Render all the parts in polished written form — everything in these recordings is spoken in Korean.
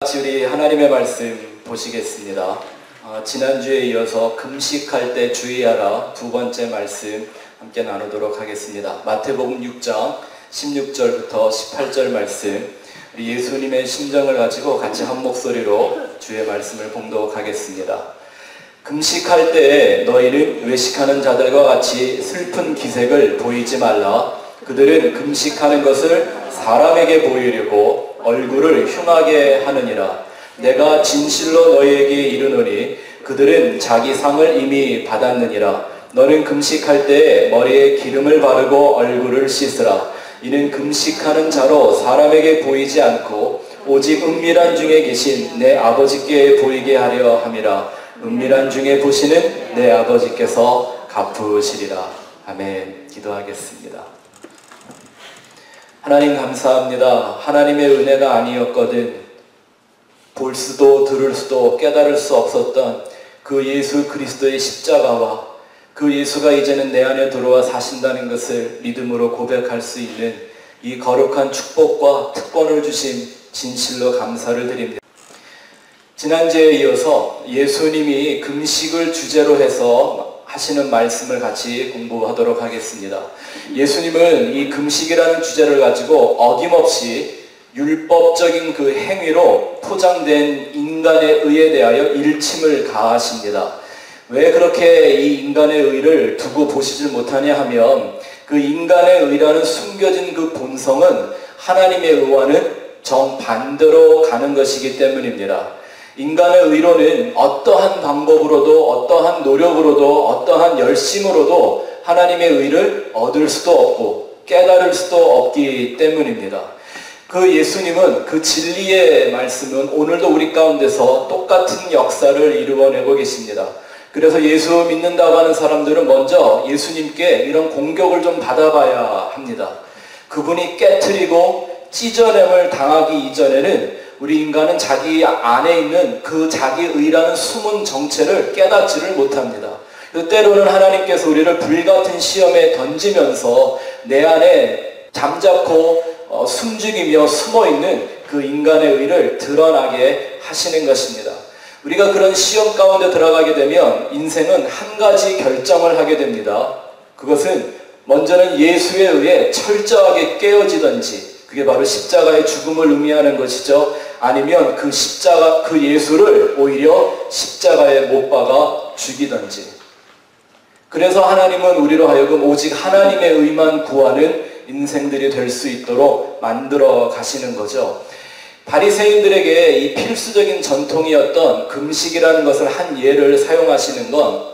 같이 우리 하나님의 말씀 보시겠습니다. 지난주에 이어서 금식할 때 주의하라 두 번째 말씀 함께 나누도록 하겠습니다. 마태복음 6장 16절부터 18절 말씀, 우리 예수님의 심정을 가지고 같이 한 목소리로 주의 말씀을 봉독하겠습니다. 금식할 때에 너희는 외식하는 자들과 같이 슬픈 기색을 보이지 말라. 그들은 금식하는 것을 사람에게 보이려고 얼굴을 흉하게 하느니라. 내가 진실로 너희에게 이르노니 그들은 자기 상을 이미 받았느니라. 너는 금식할 때에 머리에 기름을 바르고 얼굴을 씻으라. 이는 금식하는 자로 사람에게 보이지 않고 오직 은밀한 중에 계신 내 아버지께 보이게 하려 함이라. 은밀한 중에 보시는 내 아버지께서 갚으시리라. 아멘. 기도하겠습니다. 하나님 감사합니다. 하나님의 은혜가 아니었거든 볼 수도 들을 수도 깨달을 수 없었던 그 예수 그리스도의 십자가와 그 예수가 이제는 내 안에 들어와 사신다는 것을 믿음으로 고백할 수 있는 이 거룩한 축복과 특권을 주신 진실로 감사를 드립니다. 지난주에 이어서 예수님이 금식을 주제로 해서 하시는 말씀을 같이 공부하도록 하겠습니다. 예수님은 이 금식이라는 주제를 가지고 어김없이 율법적인 그 행위로 포장된 인간의 의에 대하여 일침을 가하십니다. 왜 그렇게 이 인간의 의를 두고 보시질 못하냐 하면 그 인간의 의라는 숨겨진 그 본성은 하나님의 의와는 정반대로 가는 것이기 때문입니다. 인간의 의로는 어떠한 방법으로도 어떠한 노력으로도 어떠한 열심으로도 하나님의 의를 얻을 수도 없고 깨달을 수도 없기 때문입니다. 그 예수님은 그 진리의 말씀은 오늘도 우리 가운데서 똑같은 역사를 이루어내고 계십니다. 그래서 예수 믿는다고 하는 사람들은 먼저 예수님께 이런 공격을 좀 받아봐야 합니다. 그분이 깨트리고 찢어냄을 당하기 이전에는 우리 인간은 자기 안에 있는 그 자기의라는 숨은 정체를 깨닫지를 못합니다. 때로는 하나님께서 우리를 불같은 시험에 던지면서 내 안에 잠자코 숨죽이며 숨어있는 그 인간의 의를 드러나게 하시는 것입니다. 우리가 그런 시험 가운데 들어가게 되면 인생은 한 가지 결정을 하게 됩니다. 그것은 먼저는 예수에 의해 철저하게 깨어지든지, 그게 바로 십자가의 죽음을 의미하는 것이죠. 아니면 그 십자가, 그 예수를 오히려 십자가에 못 박아 죽이든지. 그래서 하나님은 우리로 하여금 오직 하나님의 의만 구하는 인생들이 될 수 있도록 만들어 가시는 거죠. 바리새인들에게 이 필수적인 전통이었던 금식이라는 것을 한 예를 사용하시는 건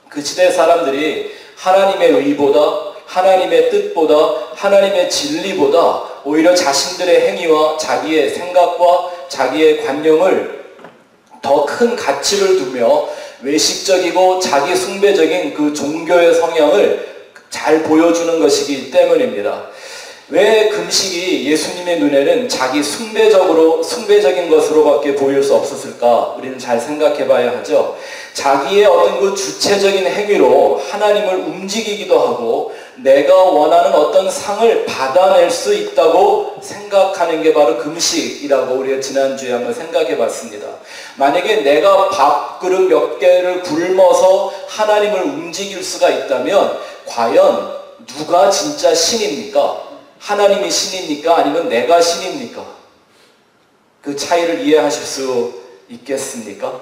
그 시대 사람들이 하나님의 의보다, 하나님의 뜻보다, 하나님의 진리보다 오히려 자신들의 행위와 자기의 생각과 자기의 관념을 더 큰 가치를 두며 외식적이고 자기 숭배적인 그 종교의 성향을 잘 보여주는 것이기 때문입니다. 왜 금식이 예수님의 눈에는 자기 숭배적인 것으로밖에 보일 수 없었을까? 우리는 잘 생각해 봐야 하죠. 자기의 어떤 그 주체적인 행위로 하나님을 움직이기도 하고 내가 원하는 어떤 상을 받아낼 수 있다고 생각하는 게 바로 금식이라고 우리가 지난주에 한번 생각해 봤습니다. 만약에 내가 밥그릇 몇 개를 굶어서 하나님을 움직일 수가 있다면 과연 누가 진짜 신입니까? 하나님이 신입니까? 아니면 내가 신입니까? 그 차이를 이해하실 수 있겠습니까?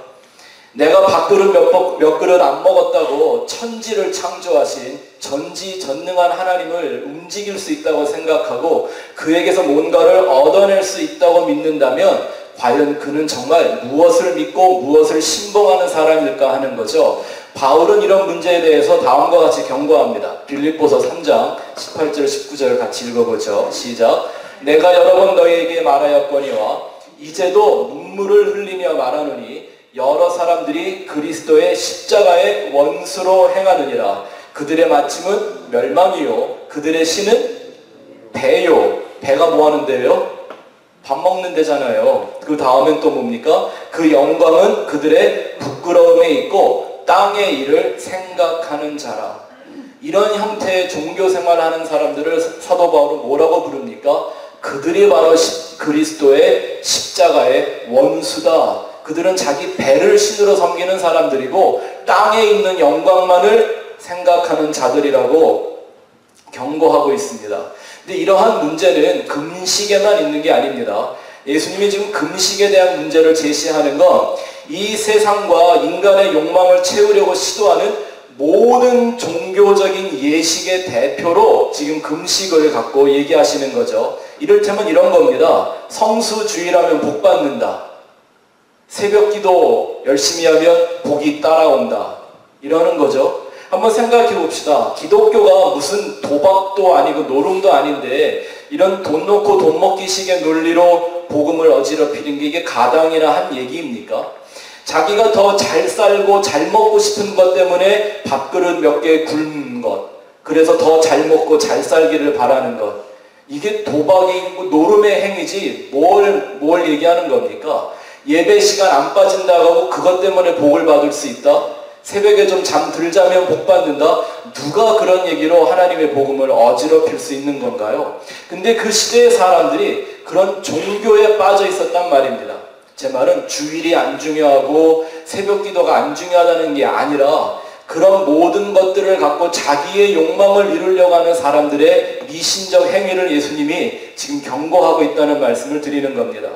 내가 밥그릇 몇 그릇 안 먹었다고 천지를 창조하신 전지전능한 하나님을 움직일 수 있다고 생각하고 그에게서 뭔가를 얻어낼 수 있다고 믿는다면 과연 그는 정말 무엇을 믿고 무엇을 신봉하는 사람일까 하는 거죠. 바울은 이런 문제에 대해서 다음과 같이 경고합니다. 빌립보서 3장 18절 19절 같이 읽어보죠. 시작. 내가 여러 번 너희에게 말하였거니와 이제도 눈물을 흘리며 말하노니 여러 사람들이 그리스도의 십자가의 원수로 행하느니라. 그들의 마침은 멸망이요 그들의 신은 배요. 배가 뭐 하는 데요? 밥 먹는 데잖아요. 그 다음엔 또 뭡니까? 그 영광은 그들의 부끄러움에 있고 땅의 일을 생각하는 자라. 이런 형태의 종교 생활을 하는 사람들을 사도 바울은 뭐라고 부릅니까? 그들이 바로 그리스도의 십자가의 원수다. 그들은 자기 배를 신으로 섬기는 사람들이고 땅에 있는 영광만을 생각하는 자들이라고 경고하고 있습니다. 근데 이러한 문제는 금식에만 있는 게 아닙니다. 예수님이 지금 금식에 대한 문제를 제시하는 건 이 세상과 인간의 욕망을 채우려고 시도하는 모든 종교적인 예식의 대표로 지금 금식을 갖고 얘기하시는 거죠. 이를테면 이런 겁니다. 성수주의라면 복 받는다. 새벽 기도 열심히 하면 복이 따라온다. 이러는 거죠. 한번 생각해 봅시다. 기독교가 무슨 도박도 아니고 노름도 아닌데 이런 돈 놓고 돈 먹기식의 논리로 복음을 어지럽히는 게 이게 가당이나 한 얘기입니까? 자기가 더 잘 살고 잘 먹고 싶은 것 때문에 밥그릇 몇 개 굶는 것, 그래서 더 잘 먹고 잘 살기를 바라는 것, 이게 도박이고 노름의 행위지 뭘 얘기하는 겁니까? 예배 시간 안 빠진다고 하고 그것 때문에 복을 받을 수 있다? 새벽에 좀 잠 덜 자면 복 받는다? 누가 그런 얘기로 하나님의 복음을 어지럽힐 수 있는 건가요? 근데 그 시대의 사람들이 그런 종교에 빠져 있었단 말입니다. 제 말은 주일이 안 중요하고 새벽 기도가 안 중요하다는 게 아니라 그런 모든 것들을 갖고 자기의 욕망을 이루려고 하는 사람들의 미신적 행위를 예수님이 지금 경고하고 있다는 말씀을 드리는 겁니다.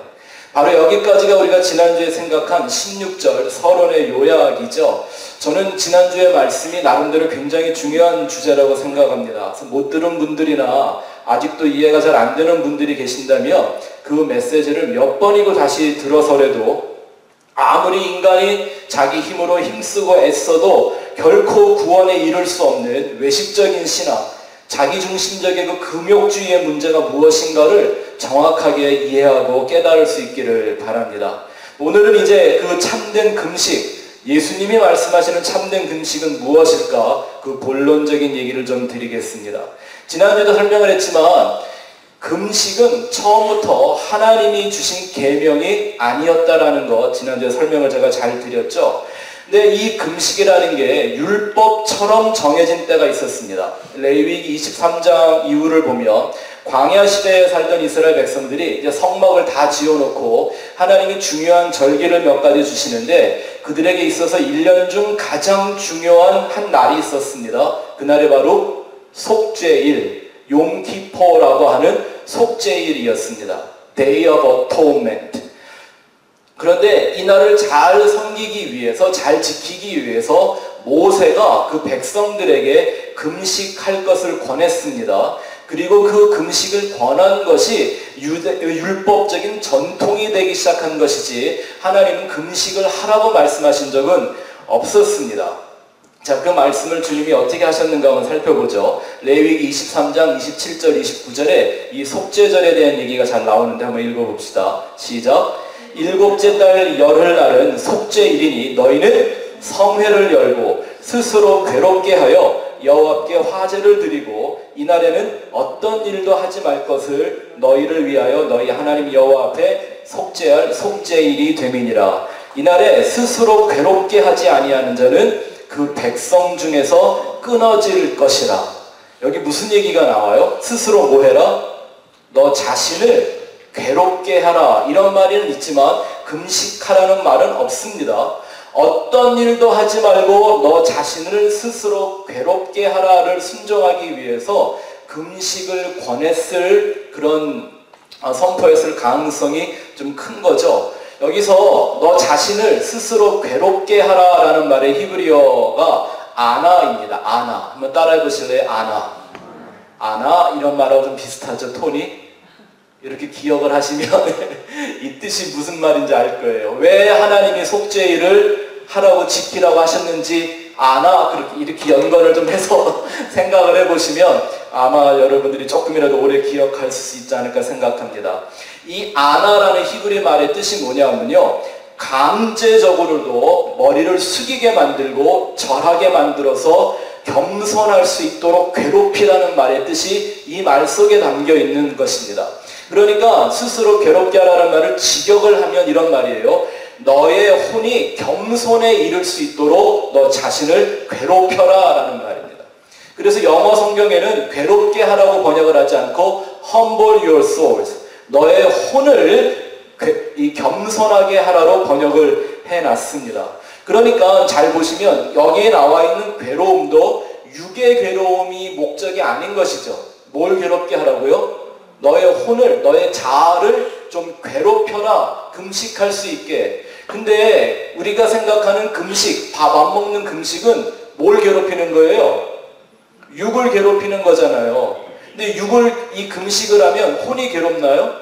바로 여기까지가 우리가 지난주에 생각한 16절 서론의 요약이죠. 저는 지난주의 말씀이 나름대로 굉장히 중요한 주제라고 생각합니다. 그래서 못 들은 분들이나 아직도 이해가 잘 안 되는 분들이 계신다면 그 메시지를 몇 번이고 다시 들어서라도 아무리 인간이 자기 힘으로 힘쓰고 애써도 결코 구원에 이를 수 없는 외식적인 신앙, 자기중심적인 그 금욕주의의 문제가 무엇인가를 정확하게 이해하고 깨달을 수 있기를 바랍니다. 오늘은 이제 그 참된 금식, 예수님이 말씀하시는 참된 금식은 무엇일까? 그 본론적인 얘기를 좀 드리겠습니다. 지난주에도 설명을 했지만 금식은 처음부터 하나님이 주신 계명이 아니었다라는 것 지난주에 설명을 제가 잘 드렸죠. 근데 이 금식이라는 게 율법처럼 정해진 때가 있었습니다. 레위기 23장 이후를 보면 광야 시대에 살던 이스라엘 백성들이 이제 성막을 다 지어놓고 하나님이 중요한 절기를 몇 가지 주시는데 그들에게 있어서 1년 중 가장 중요한 한 날이 있었습니다. 그날이 바로 속죄일, 용키포라고 하는 속죄일이었습니다. Day of Atonement. 그런데 이 날을 잘 섬기기 위해서, 잘 지키기 위해서 모세가 그 백성들에게 금식할 것을 권했습니다. 그리고 그 금식을 권한 것이 율법적인 전통이 되기 시작한 것이지 하나님은 금식을 하라고 말씀하신 적은 없었습니다. 자, 그 말씀을 주님이 어떻게 하셨는가 한번 살펴보죠. 레위기 23장 27절 29절에 이 속죄절에 대한 얘기가 잘 나오는데 한번 읽어봅시다. 시작. 일곱째 달 열흘날은 속죄일이니 너희는 성회를 열고 스스로 괴롭게 하여 여호와께 화제를 드리고 이날에는 어떤 일도 하지 말 것을 너희를 위하여 너희 하나님 여호와 앞에 속죄할 속죄일이 됨이니라. 이날에 스스로 괴롭게 하지 아니하는 자는 그 백성 중에서 끊어질 것이라. 여기 무슨 얘기가 나와요? 스스로 뭐 해라? 너 자신을 괴롭게 하라. 이런 말은 있지만 금식하라는 말은 없습니다. 어떤 일도 하지 말고 너 자신을 스스로 괴롭게 하라를 순종하기 위해서 금식을 권했을 그런 선포했을 가능성이 좀 큰 거죠. 여기서 너 자신을 스스로 괴롭게 하라라는 말의 히브리어가 아나입니다. 아나. 한번 따라해 보실래요? 아나. 아나 이런 말하고 좀 비슷하죠. 톤이. 이렇게 기억을 하시면 이 뜻이 무슨 말인지 알 거예요. 왜 하나님이 속죄일을 하라고 지키라고 하셨는지 아나 이렇게 연관을 좀 해서 생각을 해보시면 아마 여러분들이 조금이라도 오래 기억할 수 있지 않을까 생각합니다. 이 아나라는 히브리 말의 뜻이 뭐냐면요, 강제적으로도 머리를 숙이게 만들고 절하게 만들어서 겸손할 수 있도록 괴롭히라는 말의 뜻이 이 말 속에 담겨 있는 것입니다. 그러니까 스스로 괴롭게 하라는 말을 직역을 하면 이런 말이에요. 너의 혼이 겸손에 이를 수 있도록 너 자신을 괴롭혀라 라는 말입니다. 그래서 영어 성경에는 괴롭게 하라고 번역을 하지 않고 humble your souls, 너의 혼을 겸손하게 하라로 번역을 해놨습니다. 그러니까 잘 보시면 여기에 나와 있는 괴로움도 육의 괴로움이 목적이 아닌 것이죠. 뭘 괴롭게 하라고요? 너의 혼을, 너의 자아를 좀 괴롭혀라, 금식할 수 있게. 근데 우리가 생각하는 금식, 밥 안 먹는 금식은 뭘 괴롭히는 거예요? 육을 괴롭히는 거잖아요. 근데 이 금식을 하면 혼이 괴롭나요?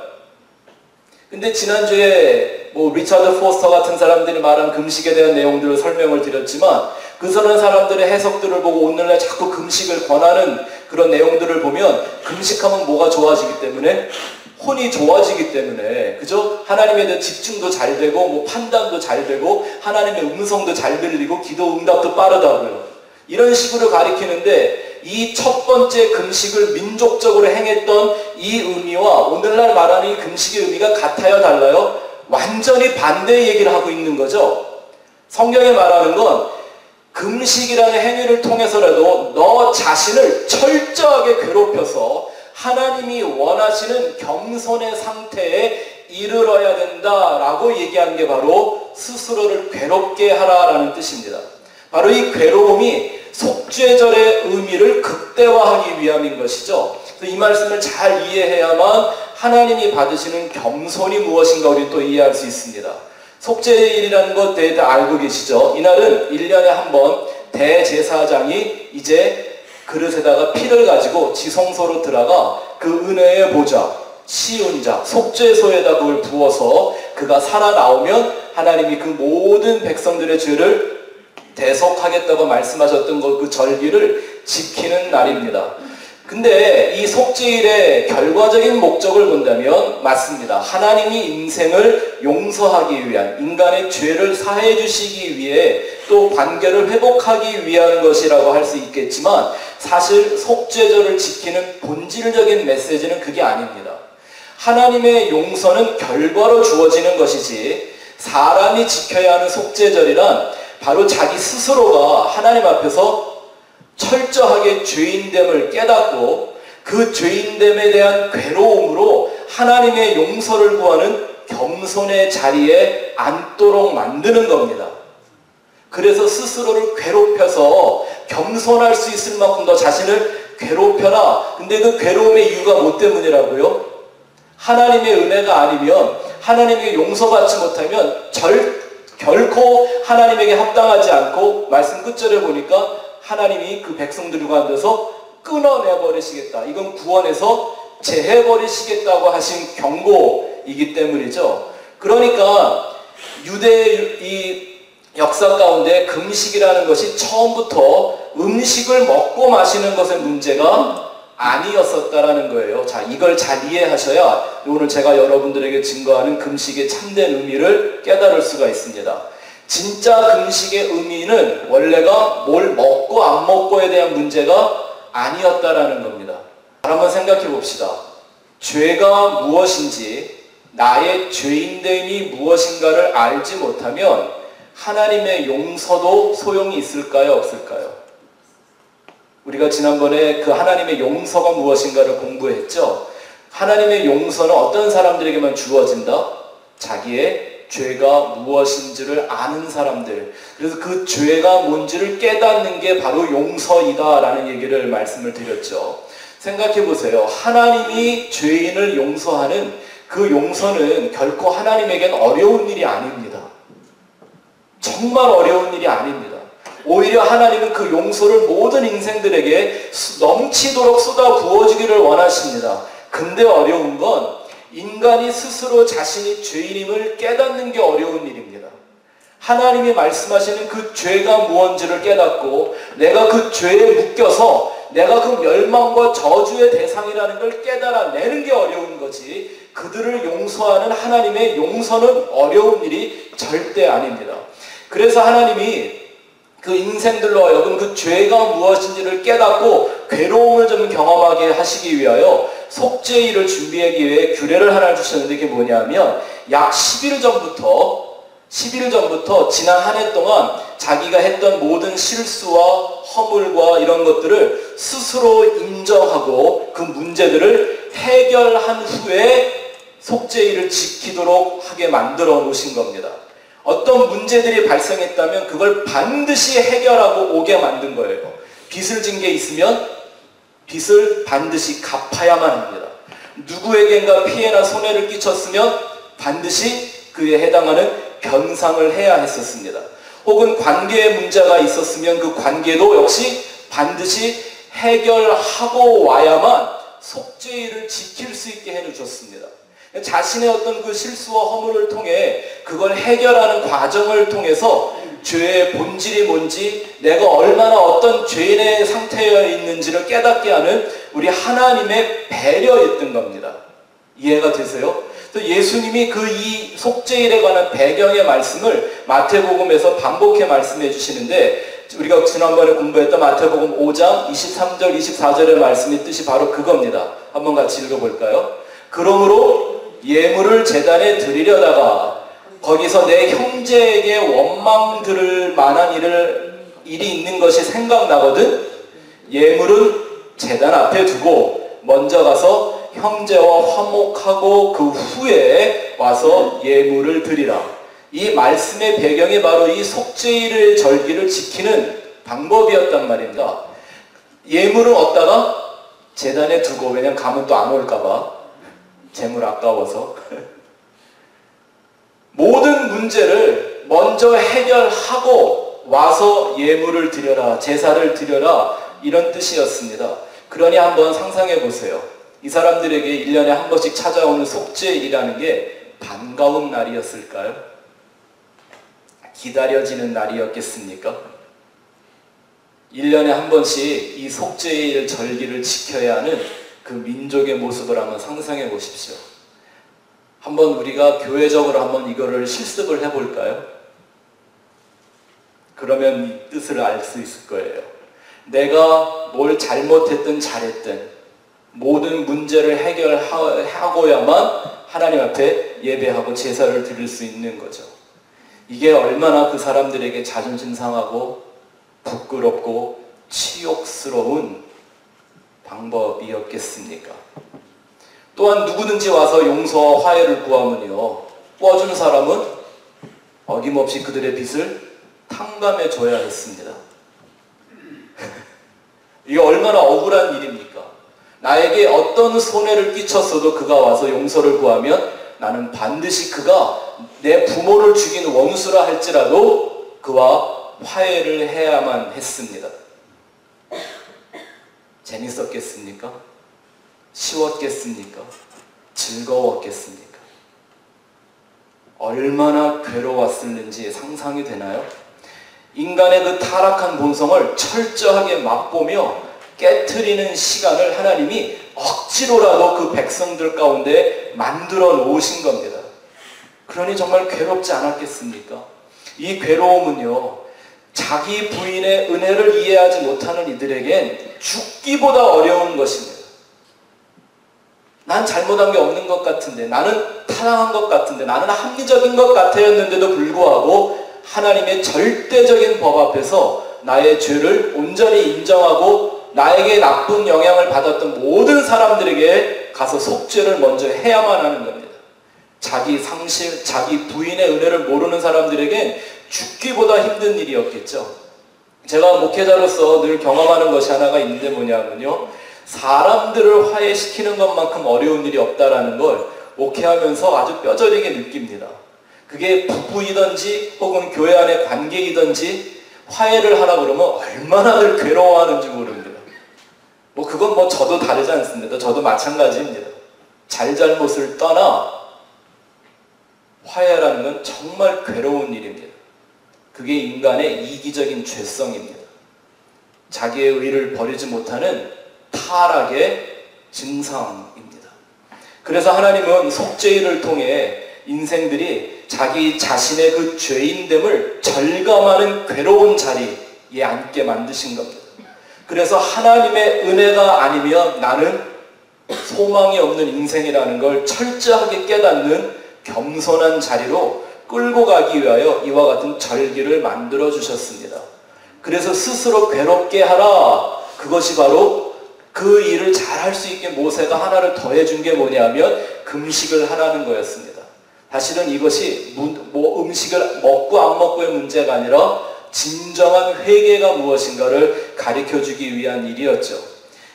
근데 지난주에 리차드 포스터 같은 사람들이 말한 금식에 대한 내용들을 설명을 드렸지만, 그 사람들의 해석들을 보고 오늘날 자꾸 금식을 권하는 그런 내용들을 보면 금식하면 뭐가 좋아지기 때문에? 혼이 좋아지기 때문에, 그죠? 하나님에 대한 집중도 잘 되고 판단도 잘 되고 하나님의 음성도 잘 들리고 기도 응답도 빠르다고요. 이런 식으로 가리키는데, 이 첫 번째 금식을 민족적으로 행했던 이 의미와 오늘날 말하는 이 금식의 의미가 같아요, 달라요? 완전히 반대의 얘기를 하고 있는 거죠. 성경에 말하는 건 금식이라는 행위를 통해서라도 너 자신을 철저하게 괴롭혀서 하나님이 원하시는 겸손의 상태에 이르러야 된다라고 얘기한 게 바로 스스로를 괴롭게 하라라는 뜻입니다. 바로 이 괴로움이 속죄절의 의미를 극대화하기 위함인 것이죠. 그래서 이 말씀을 잘 이해해야만 하나님이 받으시는 겸손이 무엇인가 우리 또 이해할 수 있습니다. 속죄일이라는 것 대개 알고 계시죠? 이날은 1년에 한 번 대제사장이 이제 그릇에다가 피를 가지고 지성소로 들어가 그 은혜의 보좌, 시운자, 속죄소에다 그걸 부어서 그가 살아나오면 하나님이 그 모든 백성들의 죄를 대속하겠다고 말씀하셨던 그 절기를 지키는 날입니다. 근데 이 속죄일의 결과적인 목적을 본다면 맞습니다. 하나님이 인생을 용서하기 위한, 인간의 죄를 사해 주시기 위해 또 관계를 회복하기 위한 것이라고 할 수 있겠지만, 사실 속죄절을 지키는 본질적인 메시지는 그게 아닙니다. 하나님의 용서는 결과로 주어지는 것이지, 사람이 지켜야 하는 속죄절이란 바로 자기 스스로가 하나님 앞에서 철저하게 죄인됨을 깨닫고 그 죄인됨에 대한 괴로움으로 하나님의 용서를 구하는 겸손의 자리에 앉도록 만드는 겁니다. 그래서 스스로를 괴롭혀서 겸손할 수 있을 만큼 너 자신을 괴롭혀라. 근데 그 괴로움의 이유가 뭐 때문이라고요? 하나님의 은혜가 아니면, 하나님에게 용서받지 못하면 결코 하나님에게 합당하지 않고, 말씀 끝절에 보니까 하나님이 그 백성들과 앉아서 끊어내버리시겠다. 이건 구원에서 제해버리시겠다고 하신 경고이기 때문이죠. 그러니까 유대의 이 역사 가운데 금식이라는 것이 처음부터 음식을 먹고 마시는 것의 문제가 아니었었다라는 거예요. 자, 이걸 잘 이해하셔야 오늘 제가 여러분들에게 증거하는 금식의 참된 의미를 깨달을 수가 있습니다. 진짜 금식의 의미는 원래가 뭘 먹고 안 먹고에 대한 문제가 아니었다라는 겁니다. 한번 생각해 봅시다. 죄가 무엇인지, 나의 죄인됨이 무엇인가를 알지 못하면 하나님의 용서도 소용이 있을까요, 없을까요? 우리가 지난번에 그 하나님의 용서가 무엇인가를 공부했죠. 하나님의 용서는 어떤 사람들에게만 주어진다? 자기의 죄가 무엇인지를 아는 사람들. 그래서 그 죄가 뭔지를 깨닫는 게 바로 용서이다 라는 얘기를 말씀을 드렸죠. 생각해 보세요. 하나님이 죄인을 용서하는 그 용서는 결코 하나님에겐 어려운 일이 아닙니다. 정말 어려운 일이 아닙니다. 오히려 하나님은 그 용서를 모든 인생들에게 넘치도록 쏟아 부어주기를 원하십니다. 근데 어려운 건 인간이 스스로 자신이 죄인임을 깨닫는 게 어려운 일입니다. 하나님이 말씀하시는 그 죄가 무엇인지를 깨닫고 내가 그 죄에 묶여서 내가 그 멸망과 저주의 대상이라는 걸 깨달아내는 게 어려운 거지, 그들을 용서하는 하나님의 용서는 어려운 일이 절대 아닙니다. 그래서 하나님이 그 인생들로 하여금 그 죄가 무엇인지를 깨닫고 괴로움을 좀 경험하게 하시기 위하여 속죄일을 준비하기 위해 규례를 하나 주셨는데, 그게 뭐냐면 약 10일 전부터 10일 전부터 지난 한 해 동안 자기가 했던 모든 실수와 허물과 이런 것들을 스스로 인정하고 그 문제들을 해결한 후에 속죄일을 지키도록 하게 만들어 놓으신 겁니다. 어떤 문제들이 발생했다면 그걸 반드시 해결하고 오게 만든 거예요. 빚을 진 게 있으면 빚을 반드시 갚아야만 합니다. 누구에겐가 피해나 손해를 끼쳤으면 반드시 그에 해당하는 변상을 해야 했었습니다. 혹은 관계에 문제가 있었으면 그 관계도 역시 반드시 해결하고 와야만 속죄일을 지킬 수 있게 해주셨습니다. 자신의 어떤 그 실수와 허물을 통해 그걸 해결하는 과정을 통해서 죄의 본질이 뭔지, 내가 얼마나 어떤 죄인의 상태에 있는지를 깨닫게 하는 우리 하나님의 배려였던 겁니다. 이해가 되세요? 또 예수님이 그 이 속죄일에 관한 배경의 말씀을 마태복음에서 반복해 말씀해 주시는데, 우리가 지난번에 공부했던 마태복음 5장 23절 24절의 말씀의 뜻이 바로 그겁니다. 한번 같이 읽어볼까요? 그러므로 예물을 제단에 드리려다가 거기서 내 형제에게 원망 들을 만한 일이 있는 것이 생각나거든 예물은 제단 앞에 두고 먼저 가서 형제와 화목하고 그 후에 와서 예물을 드리라. 이 말씀의 배경이 바로 이 속죄일의 절기를 지키는 방법이었단 말입니다. 예물은 어디다가? 제단에 두고, 왜냐면 가면 또 안 올까봐, 재물 아까워서. 모든 문제를 먼저 해결하고 와서 예물을 드려라, 제사를 드려라, 이런 뜻이었습니다. 그러니 한번 상상해 보세요. 이 사람들에게 1년에 한 번씩 찾아오는 속죄일이라는 게 반가운 날이었을까요? 기다려지는 날이었겠습니까? 1년에 한 번씩 이 속죄일 절기를 지켜야 하는 그 민족의 모습을 한번 상상해 보십시오. 한번 우리가 교회적으로 한번 이거를 실습을 해볼까요? 그러면 이 뜻을 알 수 있을 거예요. 내가 뭘 잘못했든 잘했든 모든 문제를 해결하고야만 하나님 앞에 예배하고 제사를 드릴 수 있는 거죠. 이게 얼마나 그 사람들에게 자존심 상하고 부끄럽고 치욕스러운 방법이었겠습니까? 또한 누구든지 와서 용서와 화해를 구하면요, 꿔준 사람은 어김없이 그들의 빚을 탕감해 줘야 했습니다. 이게 얼마나 억울한 일입니까? 나에게 어떤 손해를 끼쳤어도 그가 와서 용서를 구하면 나는 반드시 그가 내 부모를 죽인 원수라 할지라도 그와 화해를 해야만 했습니다. 재밌었겠습니까? 쉬웠겠습니까? 즐거웠겠습니까? 얼마나 괴로웠을는지 상상이 되나요? 인간의 그 타락한 본성을 철저하게 맛보며 깨트리는 시간을 하나님이 억지로라도 그 백성들 가운데 만들어 놓으신 겁니다. 그러니 정말 괴롭지 않았겠습니까? 이 괴로움은요, 자기 부인의 은혜를 이해하지 못하는 이들에겐 죽기보다 어려운 것입니다. 난 잘못한 게 없는 것 같은데, 나는 타당한 것 같은데, 나는 합리적인 것 같았는데도 불구하고 하나님의 절대적인 법 앞에서 나의 죄를 온전히 인정하고 나에게 나쁜 영향을 받았던 모든 사람들에게 가서 속죄를 먼저 해야만 하는 겁니다. 자기 상실, 자기 부인의 은혜를 모르는 사람들에겐 죽기보다 힘든 일이었겠죠. 제가 목회자로서 늘 경험하는 것이 하나가 있는데 뭐냐면요, 사람들을 화해시키는 것만큼 어려운 일이 없다라는 걸 목회하면서 아주 뼈저리게 느낍니다. 그게 부부이든지 혹은 교회 안의 관계이든지 화해를 하라 그러면 얼마나 괴로워하는지 모릅니다. 그건 저도 다르지 않습니다. 저도 마찬가지입니다. 잘잘못을 떠나 화해라는 건 정말 괴로운 일입니다. 그게 인간의 이기적인 죄성입니다. 자기의 의를 버리지 못하는 타락의 증상입니다. 그래서 하나님은 속죄일을 통해 인생들이 자기 자신의 그 죄인됨을 절감하는 괴로운 자리에 앉게 만드신 겁니다. 그래서 하나님의 은혜가 아니면 나는 소망이 없는 인생이라는 걸 철저하게 깨닫는 겸손한 자리로 끌고 가기 위하여 이와 같은 절기를 만들어 주셨습니다. 그래서 스스로 괴롭게 하라. 그것이 바로 그 일을 잘 할 수 있게 모세가 하나를 더해준 게 뭐냐면 금식을 하라는 거였습니다. 사실은 이것이 음식을 먹고 안 먹고의 문제가 아니라 진정한 회개가 무엇인가를 가르쳐주기 위한 일이었죠.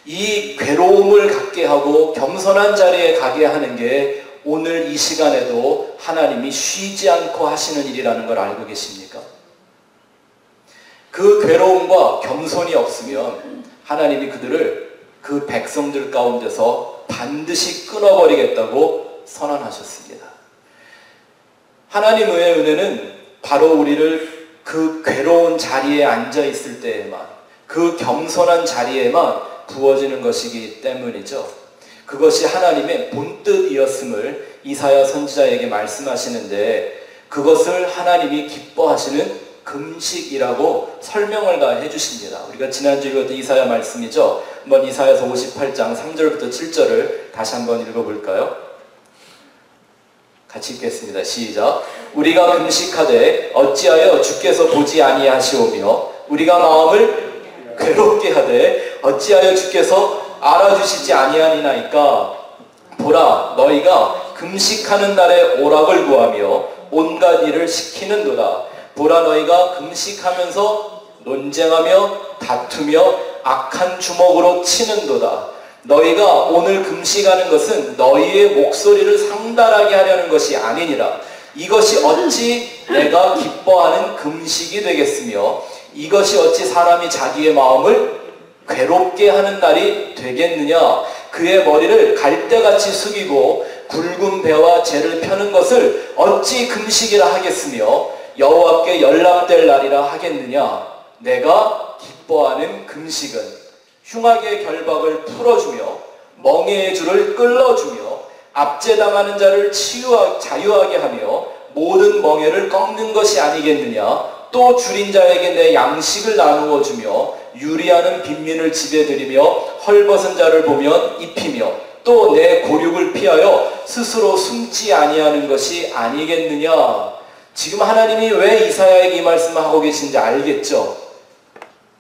이 괴로움을 갖게 하고 겸손한 자리에 가게 하는 게 오늘 이 시간에도 하나님이 쉬지 않고 하시는 일이라는 걸 알고 계십니까? 그 괴로움과 겸손이 없으면 하나님이 그들을 그 백성들 가운데서 반드시 끊어버리겠다고 선언하셨습니다. 하나님의 은혜는 바로 우리를 그 괴로운 자리에 앉아 있을 때에만, 그 겸손한 자리에만 부어지는 것이기 때문이죠. 그것이 하나님의 본뜻이었음을 이사야 선지자에게 말씀하시는데, 그것을 하나님이 기뻐하시는 금식이라고 설명을 다 해주십니다. 우리가 지난주에 읽었던 이사야 말씀이죠. 한번 이사야서 58장 3절부터 7절을 다시 한번 읽어볼까요? 같이 읽겠습니다. 시작. 우리가 금식하되 어찌하여 주께서 보지 아니하시오며 우리가 마음을 괴롭게 하되 어찌하여 주께서 알아주시지 아니하니나이까. 보라, 너희가 금식하는 날에 오락을 구하며 온갖 일을 시키는도다. 보라, 너희가 금식하면서 논쟁하며 다투며 악한 주먹으로 치는도다. 너희가 오늘 금식하는 것은 너희의 목소리를 상달하게 하려는 것이 아니니라. 이것이 어찌 내가 기뻐하는 금식이 되겠으며 이것이 어찌 사람이 자기의 마음을 괴롭게 하는 날이 되겠느냐. 그의 머리를 갈대같이 숙이고 굵은 배와 재를 펴는 것을 어찌 금식이라 하겠으며 여호와께 연락될 날이라 하겠느냐. 내가 기뻐하는 금식은 흉악의 결박을 풀어주며 멍에의 줄을 끌어주며 압제당하는 자를 자유하게 하며 모든 멍에를 꺾는 것이 아니겠느냐. 또 줄인 자에게 내 양식을 나누어 주며 유리하는 빈민을 집에 들이며 헐벗은 자를 보면 입히며 또 내 고륙을 피하여 스스로 숨지 아니하는 것이 아니겠느냐. 지금 하나님이 왜 이사야에게 이 말씀을 하고 계신지 알겠죠?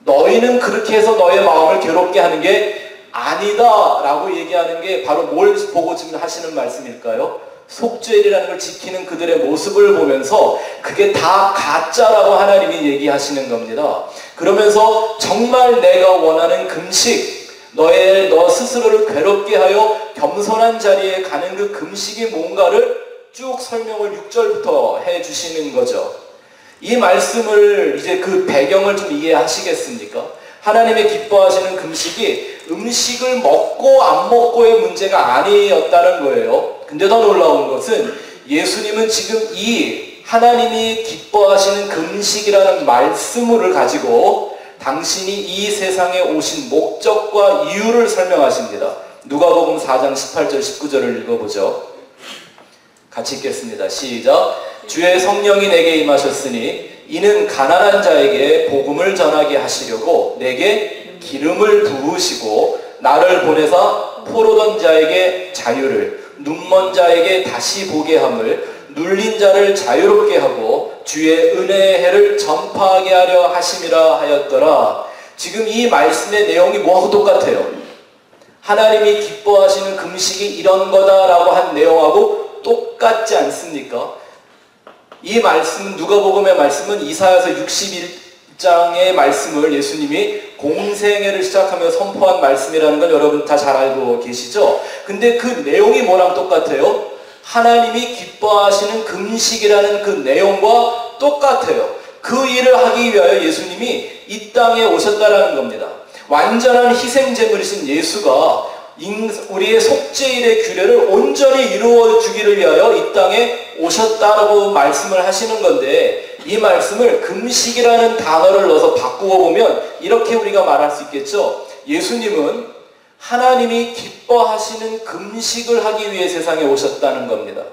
너희는 그렇게 해서 너의 마음을 괴롭게 하는 게 아니다 라고 얘기하는 게 바로 뭘 보고 지금 하시는 말씀일까요? 속죄일이라는 걸 지키는 그들의 모습을 보면서 그게 다 가짜라고 하나님이 얘기하시는 겁니다. 그러면서 정말 내가 원하는 금식, 너 스스로를 괴롭게 하여 겸손한 자리에 가는 그 금식이 뭔가를 쭉 설명을 6절부터 해주시는 거죠. 이 말씀을 이제 그 배경을 좀 이해하시겠습니까? 하나님의 기뻐하시는 금식이 음식을 먹고 안 먹고의 문제가 아니었다는 거예요. 근데 더 놀라운 것은 예수님은 지금 이 하나님이 기뻐하시는 금식이라는 말씀을 가지고 당신이 이 세상에 오신 목적과 이유를 설명하십니다. 누가복음 4장 18절 19절을 읽어보죠. 같이 읽겠습니다. 시작. 주의 성령이 내게 임하셨으니 이는 가난한 자에게 복음을 전하게 하시려고 내게 기름을 부으시고 나를 보내사 포로던 자에게 자유를, 눈먼 자에게 다시 보게 함을, 눌린 자를 자유롭게 하고 주의 은혜의 해를 전파하게 하려 하심이라 하였더라. 지금 이 말씀의 내용이 뭐하고 똑같아요? 하나님이 기뻐하시는 금식이 이런 거다라고 한 내용하고 똑같지 않습니까? 이 말씀은, 누가복음의 말씀은 이사야서 61장의 말씀을 예수님이 공생애를 시작하며 선포한 말씀이라는 걸 여러분 다 잘 알고 계시죠? 근데 그 내용이 뭐랑 똑같아요? 하나님이 기뻐하시는 금식이라는 그 내용과 똑같아요. 그 일을 하기 위하여 예수님이 이 땅에 오셨다라는 겁니다. 완전한 희생제물이신 예수가 우리의 속죄일의 규례를 온전히 이루어 주기를 위하여 이 땅에 오셨다라고 말씀을 하시는 건데, 이 말씀을 금식이라는 단어를 넣어서 바꾸어 보면 이렇게 우리가 말할 수 있겠죠. 예수님은 하나님이 기뻐하시는 금식을 하기 위해 세상에 오셨다는 겁니다.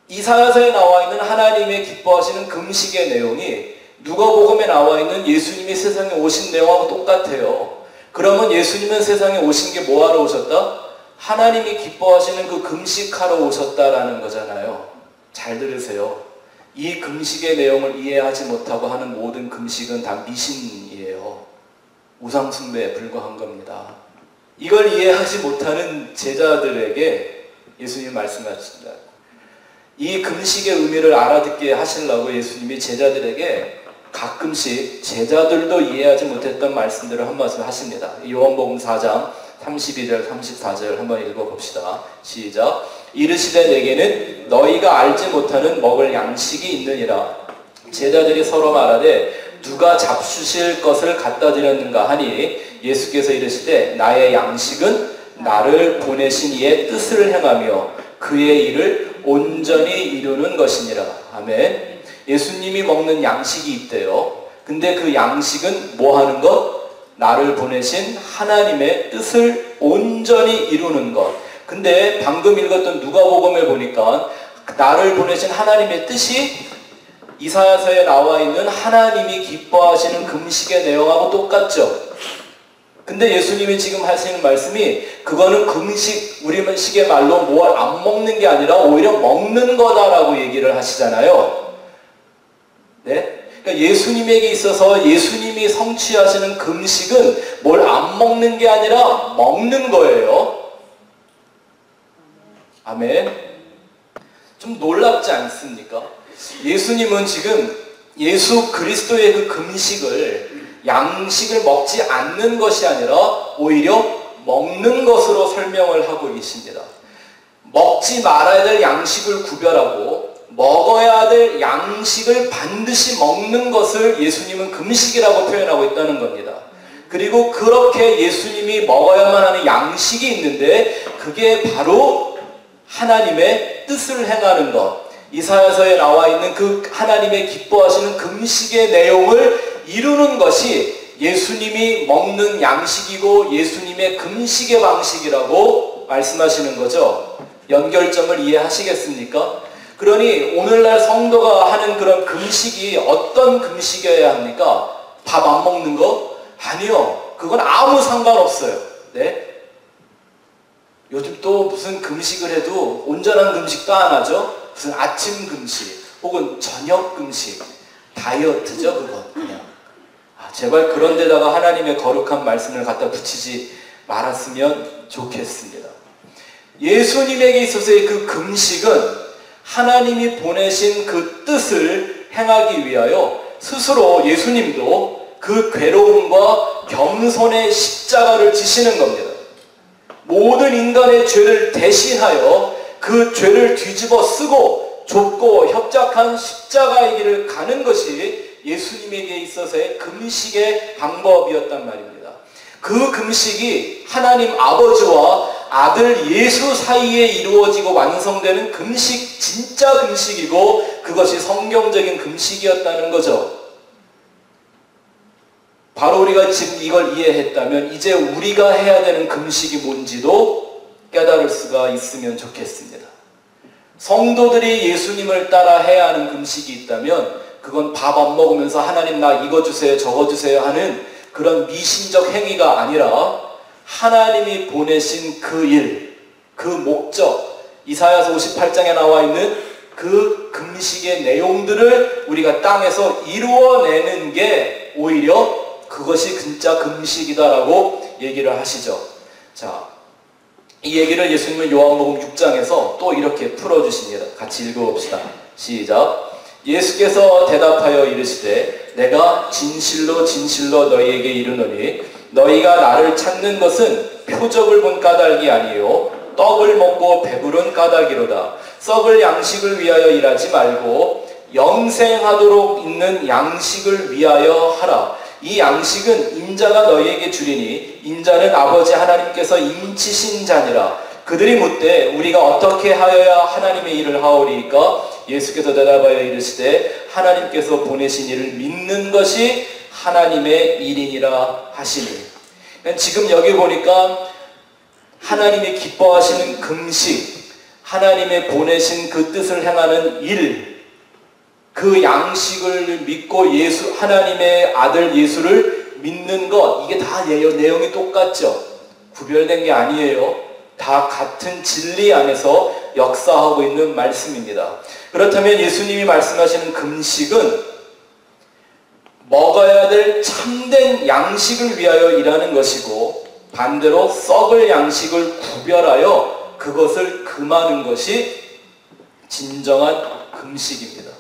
이사야서에 나와 있는 하나님의 기뻐하시는 금식의 내용이 누가복음에 나와 있는 예수님이 세상에 오신 내용하고 똑같아요. 그러면 예수님은 세상에 오신 게 뭐하러 오셨다? 하나님이 기뻐하시는 그 금식하러 오셨다라는 거잖아요. 잘 들으세요. 이 금식의 내용을 이해하지 못하고 하는 모든 금식은 다 미신이에요. 우상숭배에 불과한 겁니다. 이걸 이해하지 못하는 제자들에게 예수님이 말씀하십니다. 이 금식의 의미를 알아듣게 하시려고 예수님이 제자들에게 가끔씩 제자들도 이해하지 못했던 말씀들을 한 말씀 하십니다. 요한복음 4장 32절 34절 한번 읽어봅시다. 시작. 이르시되 내게는 너희가 알지 못하는 먹을 양식이 있느니라. 제자들이 서로 말하되 누가 잡수실 것을 갖다 드렸는가 하니 예수께서 이르시되 나의 양식은 나를 보내신 이의 뜻을 행하며 그의 일을 온전히 이루는 것이니라. 아멘. 예수님이 먹는 양식이 있대요. 근데 그 양식은 뭐 하는 것? 나를 보내신 하나님의 뜻을 온전히 이루는 것. 근데 방금 읽었던 누가복음에 보니까 나를 보내신 하나님의 뜻이 이사야서에 나와 있는 하나님이 기뻐하시는 금식의 내용하고 똑같죠. 근데 예수님이 지금 하시는 말씀이 그거는 금식, 우리식의 말로 뭘 안 먹는 게 아니라 오히려 먹는 거다라고 얘기를 하시잖아요. 네? 그러니까 예수님에게 있어서 예수님이 성취하시는 금식은 뭘 안 먹는 게 아니라 먹는 거예요. 아멘. 좀 놀랍지 않습니까? 예수님은 지금 예수 그리스도의 그 금식을 양식을 먹지 않는 것이 아니라 오히려 먹는 것으로 설명을 하고 계십니다. 먹지 말아야 될 양식을 구별하고 먹어야 될 양식을 반드시 먹는 것을 예수님은 금식이라고 표현하고 있다는 겁니다. 그리고 그렇게 예수님이 먹어야만 하는 양식이 있는데 그게 바로 하나님의 뜻을 행하는 것. 이사야서에 나와 있는 그 하나님의 기뻐하시는 금식의 내용을 이루는 것이 예수님이 먹는 양식이고 예수님의 금식의 방식이라고 말씀하시는 거죠. 연결점을 이해하시겠습니까? 그러니 오늘날 성도가 하는 그런 금식이 어떤 금식이어야 합니까? 밥 안 먹는 거? 아니요. 그건 아무 상관없어요. 네? 요즘 또 무슨 금식을 해도 온전한 금식도 안 하죠? 무슨 아침 금식 혹은 저녁 금식, 다이어트죠 그건 그냥. 제발 그런 데다가 하나님의 거룩한 말씀을 갖다 붙이지 말았으면 좋겠습니다. 예수님에게 있어서의 그 금식은 하나님이 보내신 그 뜻을 행하기 위하여 스스로 예수님도 그 괴로움과 겸손의 십자가를 지시는 겁니다. 모든 인간의 죄를 대신하여 그 죄를 뒤집어 쓰고 좁고 협착한 십자가의 길을 가는 것이 예수님에게 있어서의 금식의 방법이었단 말입니다. 그 금식이 하나님 아버지와 아들 예수 사이에 이루어지고 완성되는 금식, 진짜 금식이고 그것이 성경적인 금식이었다는 거죠. 바로 우리가 지금 이걸 이해했다면 이제 우리가 해야 되는 금식이 뭔지도 깨달을 수가 있으면 좋겠습니다. 성도들이 예수님을 따라 해야 하는 금식이 있다면 그건 밥 안 먹으면서 하나님 나 이거 주세요 저거 주세요 하는 그런 미신적 행위가 아니라 하나님이 보내신 그 일, 그 목적, 이사야서 58장에 나와 있는 그 금식의 내용들을 우리가 땅에서 이루어내는 게 오히려 그것이 진짜 금식이다라고 얘기를 하시죠. 자, 이 얘기를 예수님은 요한복음 6장에서 또 이렇게 풀어주십니다. 같이 읽어봅시다. 시작. 예수께서 대답하여 이르시되 내가 진실로 진실로 너희에게 이르노니 너희가 나를 찾는 것은 표적을 본 까닭이 아니요 떡을 먹고 배부른 까닭이로다. 썩을 양식을 위하여 일하지 말고 영생하도록 있는 양식을 위하여 하라. 이 양식은 인자가 너희에게 주리니 인자는 아버지 하나님께서 인치신 자니라. 그들이 묻되 우리가 어떻게 하여야 하나님의 일을 하오리이까? 예수께서 대답하여 이르시되 하나님께서 보내신 이를 믿는 것이 하나님의 일이니라 하시니. 지금 여기 보니까 하나님이 기뻐하시는 금식, 하나님의 보내신 그 뜻을 행하는 일, 그 양식을 믿고 하나님의 아들 예수를 믿는 것, 이게 다 내용이 똑같죠. 구별된 게 아니에요. 다 같은 진리 안에서 역사하고 있는 말씀입니다. 그렇다면 예수님이 말씀하시는 금식은 먹어야 될 참된 양식을 위하여 일하는 것이고, 반대로 썩을 양식을 구별하여 그것을 금하는 것이 진정한 금식입니다.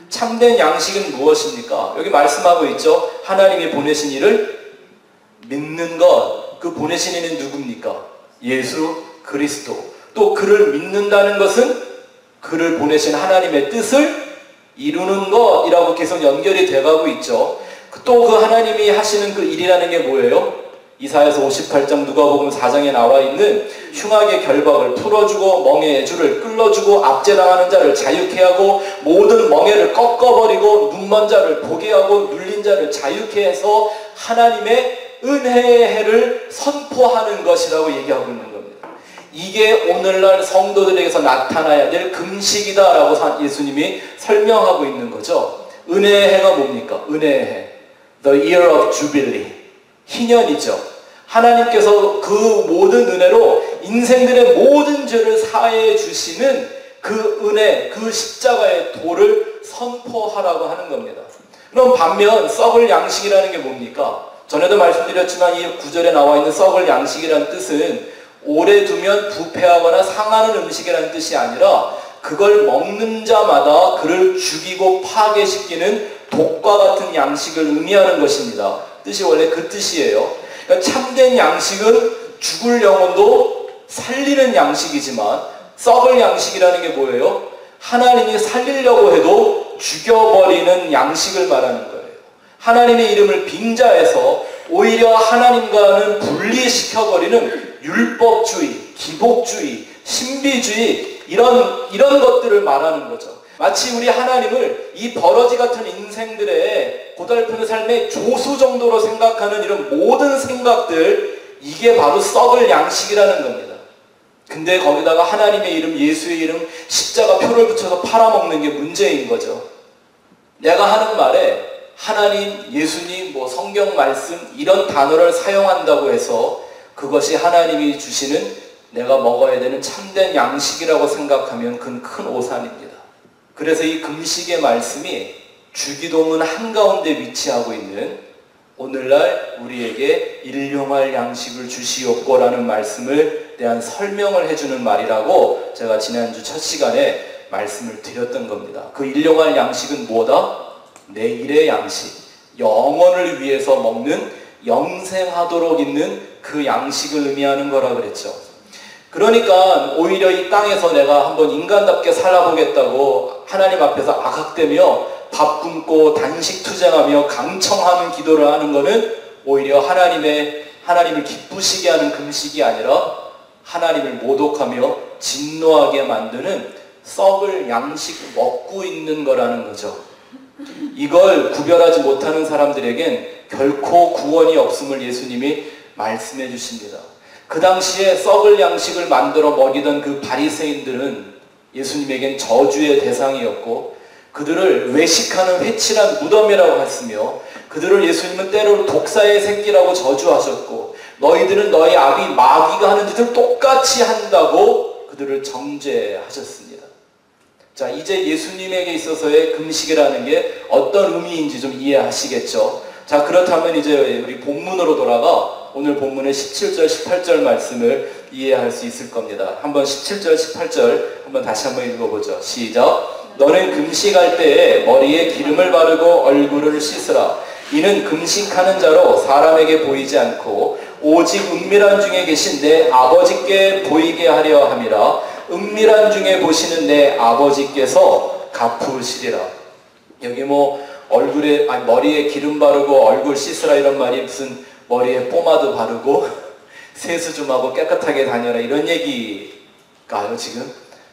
참된 양식은 무엇입니까? 여기 말씀하고 있죠. 하나님이 보내신 이를 믿는 것. 그 보내신 이는 누굽니까? 예수 그리스도. 또 그를 믿는다는 것은 그를 보내신 하나님의 뜻을 이루는 것이라고 계속 연결이 돼가고 있죠. 또 그 하나님이 하시는 그 일이라는 게 뭐예요? 이사야서 58장, 누가복음 4장에 나와 있는 흉악의 결박을 풀어주고 멍에의 줄을 끌어주고 압제당하는 자를 자유케 하고 모든 멍에를 꺾어버리고 눈먼 자를 보게 하고 눌린 자를 자유케 해서 하나님의 은혜의 해를 선포하는 것이라고 얘기하고 있는 겁니다. 이게 오늘날 성도들에게서 나타나야 될 금식이다라고 예수님이 설명하고 있는 거죠. 은혜의 해가 뭡니까? 은혜의 해. The year of Jubilee. 희년이죠. 하나님께서 그 모든 은혜로 인생들의 모든 죄를 사해 주시는 그 은혜, 그 십자가의 도를 선포하라고 하는 겁니다. 그럼 반면 썩을 양식이라는 게 뭡니까? 전에도 말씀드렸지만 이 구절에 나와 있는 썩을 양식이라는 뜻은 오래 두면 부패하거나 상하는 음식이라는 뜻이 아니라 그걸 먹는 자마다 그를 죽이고 파괴시키는 독과 같은 양식을 의미하는 것입니다. 뜻이 원래 그 뜻이에요. 그러니까 참된 양식은 죽을 영혼도 살리는 양식이지만 썩을 양식이라는 게 뭐예요? 하나님이 살리려고 해도 죽여버리는 양식을 말하는 거예요. 하나님의 이름을 빙자해서 오히려 하나님과는 분리시켜버리는 율법주의, 기복주의, 신비주의 이런 것들을 말하는 거죠. 마치 우리 하나님을 이 버러지 같은 인생들의 고달픈 삶의 조수 정도로 생각하는 이런 모든 생각들, 이게 바로 썩을 양식이라는 겁니다. 근데 거기다가 하나님의 이름, 예수의 이름, 십자가 표를 붙여서 팔아먹는 게 문제인 거죠. 내가 하는 말에 하나님, 예수님, 성경 말씀 이런 단어를 사용한다고 해서 그것이 하나님이 주시는 내가 먹어야 되는 참된 양식이라고 생각하면 그건 큰 오산입니다. 그래서 이 금식의 말씀이 주기도문 한가운데 위치하고 있는 오늘날 우리에게 일용할 양식을 주시옵고라는 말씀을 대한 설명을 해주는 말이라고 제가 지난주 첫 시간에 말씀을 드렸던 겁니다. 그 일용할 양식은 뭐다? 내일의 양식, 영원을 위해서 먹는 영생하도록 있는 그 양식을 의미하는 거라 그랬죠. 그러니까 오히려 이 땅에서 내가 한번 인간답게 살아보겠다고 하나님 앞에서 아각대며 밥 굶고 단식 투쟁하며 강청하는 기도를 하는 것은 오히려 하나님을 기쁘시게 하는 금식이 아니라 하나님을 모독하며 진노하게 만드는 썩을 양식 먹고 있는 거라는 거죠. 이걸 구별하지 못하는 사람들에겐 결코 구원이 없음을 예수님이 말씀해 주십니다. 그 당시에 썩을 양식을 만들어 먹이던 그 바리새인들은 예수님에겐 저주의 대상이었고 그들을 외식하는 회칠한 무덤이라고 했으며 그들을 예수님은 때로 독사의 새끼라고 저주하셨고 너희들은 너희 아비 마귀가 하는 짓을 똑같이 한다고 그들을 정죄하셨습니다. 자, 이제 예수님에게 있어서의 금식이라는 게 어떤 의미인지 좀 이해하시겠죠? 자, 그렇다면 이제 우리 본문으로 돌아가 오늘 본문의 17절, 18절 말씀을 이해할 수 있을 겁니다. 한번 17절, 18절 한번 다시 한번 읽어보죠. 시작! 너는 금식할 때에 머리에 기름을 바르고 얼굴을 씻으라. 이는 금식하는 자로 사람에게 보이지 않고 오직 은밀한 중에 계신 내 아버지께 보이게 하려 함이라. 은밀한 중에 보시는 내 아버지께서 갚으시리라. 여기 머리에 기름 바르고 얼굴 씻으라 이런 말이 무슨 머리에 포마드 바르고 세수 좀 하고 깨끗하게 다녀라 이런 얘기가요 지금?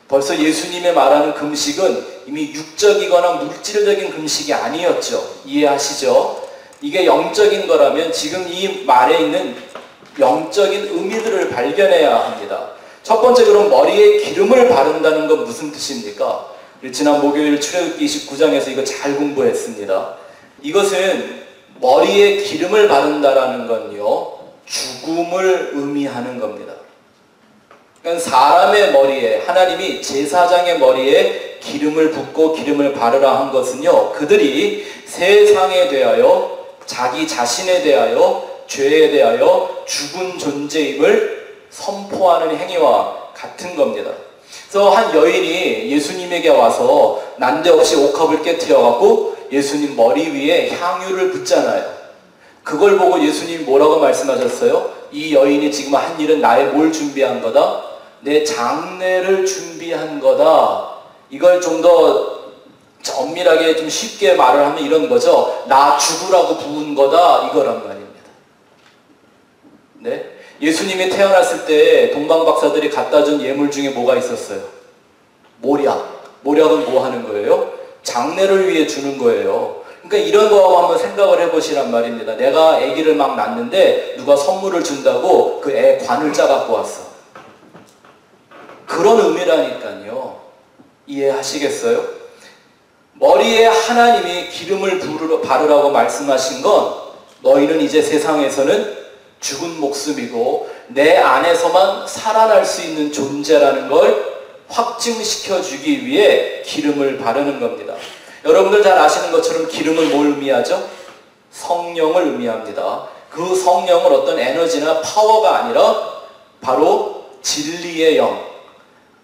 벌써 예수님의 말하는 금식은 이미 육적이거나 물질적인 금식이 아니었죠. 이해하시죠? 이게 영적인 거라면 지금 이 말에 있는 영적인 의미들을 발견해야 합니다. 첫 번째, 그럼 머리에 기름을 바른다는 건 무슨 뜻입니까? 지난 목요일 출애굽기 29장에서 이거 잘 공부했습니다. 이것은 머리에 기름을 바른다라는 건요, 죽음을 의미하는 겁니다. 그러니까 사람의 머리에, 하나님이 제사장의 머리에 기름을 붓고 기름을 바르라 한 것은요, 그들이 세상에 대하여, 자기 자신에 대하여, 죄에 대하여 죽은 존재임을 선포하는 행위와 같은 겁니다. 그래서 한 여인이 예수님에게 와서 난데없이 옥합을 깨트려갖고 예수님 머리 위에 향유를 붓잖아요. 그걸 보고 예수님이 뭐라고 말씀하셨어요? 이 여인이 지금 한 일은 나의 뭘 준비한 거다? 내 장례를 준비한 거다. 이걸 좀 더 엄밀하게 좀 쉽게 말을 하면 이런 거죠. 나 죽으라고 부은 거다. 이거란 말입니다. 네? 예수님이 태어났을 때 동방박사들이 갖다 준 예물 중에 뭐가 있었어요? 모략. 모략은 뭐 하는 거예요? 장례를 위해 주는 거예요. 그러니까 이런 거하고 한번 생각을 해보시란 말입니다. 내가 아기를 막 낳는데 누가 선물을 준다고 그 애 관을 짜갖고 왔어. 그런 의미라니까요. 이해하시겠어요? 머리에 하나님이 기름을 바르라고 말씀하신 건 너희는 이제 세상에서는 죽은 목숨이고 내 안에서만 살아날 수 있는 존재라는 걸 확증시켜주기 위해 기름을 바르는 겁니다. 여러분들 잘 아시는 것처럼 기름은 뭘 의미하죠? 성령을 의미합니다. 그 성령은 어떤 에너지나 파워가 아니라 바로 진리의 영.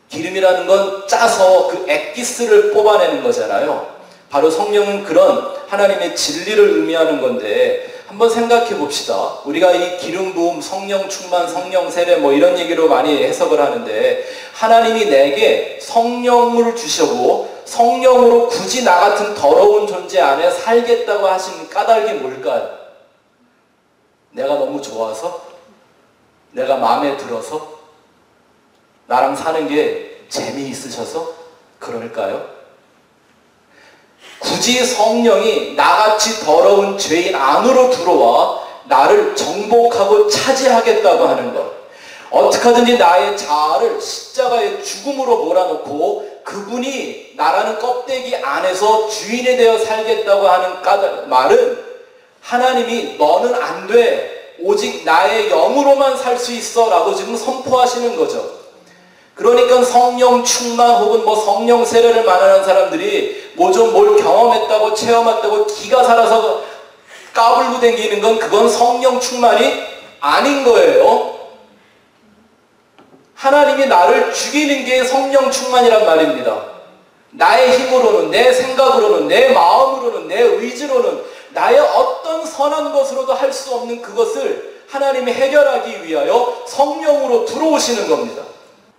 기름이라는 건 짜서 그 액기스를 뽑아내는 거잖아요. 바로 성령은 그런 하나님의 진리를 의미하는 건데 한번 생각해 봅시다. 우리가 이 기름 부음, 성령 충만, 성령 세례 뭐 이런 얘기로 많이 해석을 하는데 하나님이 내게 성령을 주시고 성령으로 굳이 나 같은 더러운 존재 안에 살겠다고 하신 까닭이 뭘까요? 내가 너무 좋아서? 내가 마음에 들어서? 나랑 사는 게 재미있으셔서? 그럴까요? 굳이 성령이 나같이 더러운 죄인 안으로 들어와 나를 정복하고 차지하겠다고 하는 것. 어떻게 하든지 나의 자아를 십자가의 죽음으로 몰아놓고 그분이 나라는 껍데기 안에서 주인이 되어 살겠다고 하는 말은 하나님이 너는 안 돼. 오직 나의 영으로만 살 수 있어 라고 지금 선포하시는 거죠. 그러니까 성령 충만 혹은 뭐 성령 세례를 말하는 사람들이 뭐 좀 뭘 경험했다고 체험했다고 기가 살아서 까불고 댕기는 건 그건 성령 충만이 아닌 거예요. 하나님이 나를 죽이는 게 성령 충만이란 말입니다. 나의 힘으로는, 내 생각으로는, 내 마음으로는, 내 의지로는 나의 어떤 선한 것으로도 할 수 없는 그것을 하나님이 해결하기 위하여 성령으로 들어오시는 겁니다.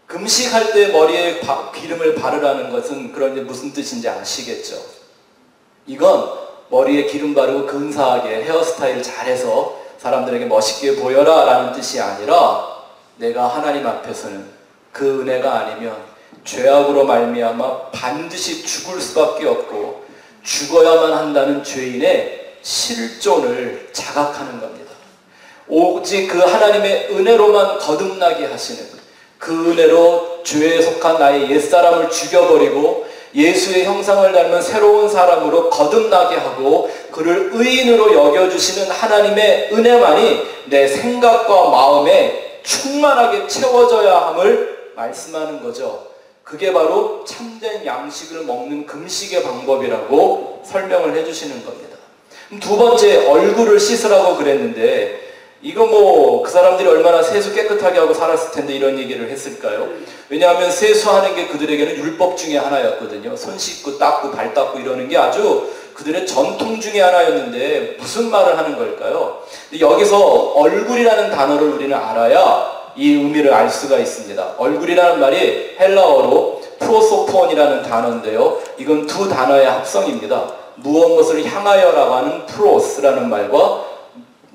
금식할 때 머리에 기름을 바르라는 것은 그런 무슨 뜻인지 아시겠죠? 이건 머리에 기름 바르고 근사하게 헤어스타일 잘해서 사람들에게 멋있게 보여라 라는 뜻이 아니라 내가 하나님 앞에서는 그 은혜가 아니면 죄악으로 말미암아 반드시 죽을 수밖에 없고 죽어야만 한다는 죄인의 실존을 자각하는 겁니다. 오직 그 하나님의 은혜로만 거듭나게 하시는 그 은혜로 죄에 속한 나의 옛사람을 죽여버리고 예수의 형상을 닮은 새로운 사람으로 거듭나게 하고 그를 의인으로 여겨주시는 하나님의 은혜만이 내 생각과 마음에 충만하게 채워져야 함을 말씀하는 거죠. 그게 바로 참된 양식을 먹는 금식의 방법이라고 설명을 해주시는 겁니다. 두 번째, 얼굴을 씻으라고 그랬는데 이거 뭐 그 사람들이 얼마나 세수 깨끗하게 하고 살았을 텐데 이런 얘기를 했을까요? 왜냐하면 세수하는 게 그들에게는 율법 중에 하나였거든요. 손 씻고 닦고 발 닦고 이러는 게 아주 그들의 전통 중에 하나였는데 무슨 말을 하는 걸까요? 근데 여기서 얼굴이라는 단어를 우리는 알아야 이 의미를 알 수가 있습니다. 얼굴이라는 말이 헬라어로 프로소폰이라는 단어인데요. 이건 두 단어의 합성입니다. 무엇을 향하여라고 하는 프로스라는 말과